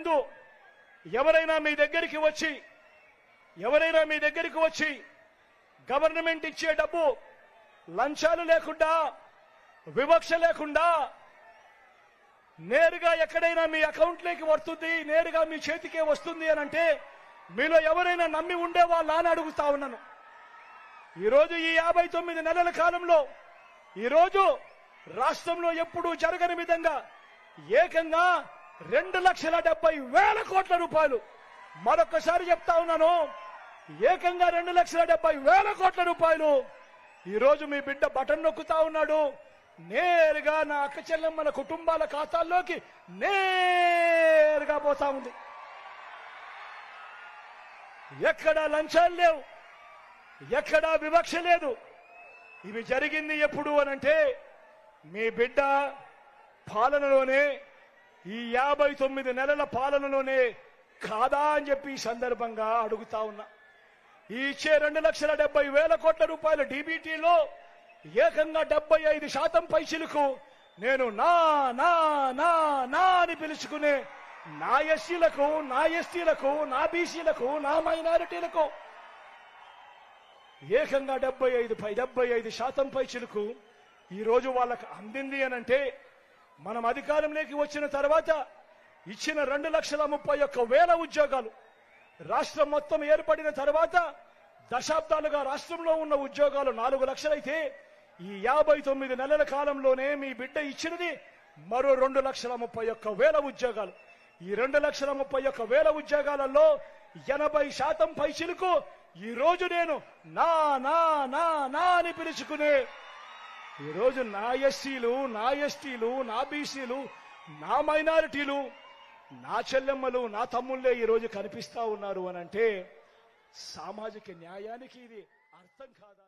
ముందు ఎవరైనా మీ దగ్గరికి వచ్చి గవర్నమెంట్ ఇచ్చే డబ్బు లంచాలు లేకుండా వివక్ష లేకుండా నేరుగా ఎక్కడైనా మీ అకౌంట్లోకి వస్తుంది, నేరుగా మీ చేతికే వస్తుంది అని అంటే మీలో ఎవరైనా నమ్మి ఉండేవాళ్ళ అని అడుగుతా ఉన్నాను. ఈరోజు ఈ 59 నెలల కాలంలో ఈరోజు రాష్ట్రంలో ఎప్పుడూ జరగని విధంగా ఏకంగా 2,70,000 కోట్ల రూపాయలు, మరొకసారి చెప్తా ఉన్నాను, ఏకంగా 2,70,000 కోట్ల రూపాయలు ఈరోజు మీ బిడ్డ బటన్ నొక్కుతా ఉన్నాడు. నేరుగా నా అక్క చెల్లెమ్మల కుటుంబాల ఖాతాల్లోకి నేరుగా పోతా ఉంది. ఎక్కడా లంచాలు లేవు, ఎక్కడా వివక్ష లేదు. ఇవి జరిగింది ఎప్పుడు అనంటే మీ బిడ్డ పాలనలోనే, ఈ 59 నెలల పాలనలోనే కాదా అని చెప్పి ఈ సందర్భంగా అడుగుతా ఉన్నా. ఈ ఇచ్చే 2,70,000 కోట్ల రూపాయల డీబీటీలో ఏకంగా 75% పైచిలకు నేను నా నా నా నా అని పిలుచుకునే నా ఎస్సీలకు, నా ఎస్టీలకు, నా బీసీలకు, నా మైనారిటీలకు ఏకంగా 75% పైచిలకు ఈరోజు వాళ్ళకు అందింది అనంటే మనం అధికారంలోకి వచ్చిన తర్వాత ఇచ్చిన 2,31,000 ఉద్యోగాలు, రాష్ట్రం మొత్తం ఏర్పడిన తర్వాత దశాబ్దాలుగా రాష్ట్రంలో ఉన్న ఉద్యోగాలు 4 లక్షలైతే ఈ 59 నెలల కాలంలోనే మీ బిడ్డ ఇచ్చినది మరో 2,31,000 ఉద్యోగాలు. ఈ 2,31,000 ఉద్యోగాలలో 80% పైచిలకు ఈ రోజు నేను నా నా నా నా అని పిలుచుకునే ఈరోజు నా ఎస్సీలు, నా ఎస్టీలు, నా బీసీలు, నా మైనారిటీలు, నా చెల్లెమ్మలు, నా తమ్ముళ్లే ఈరోజు కనిపిస్తా ఉన్నారు అనంటే సామాజిక న్యాయానికి ఇది అర్థం కాదా?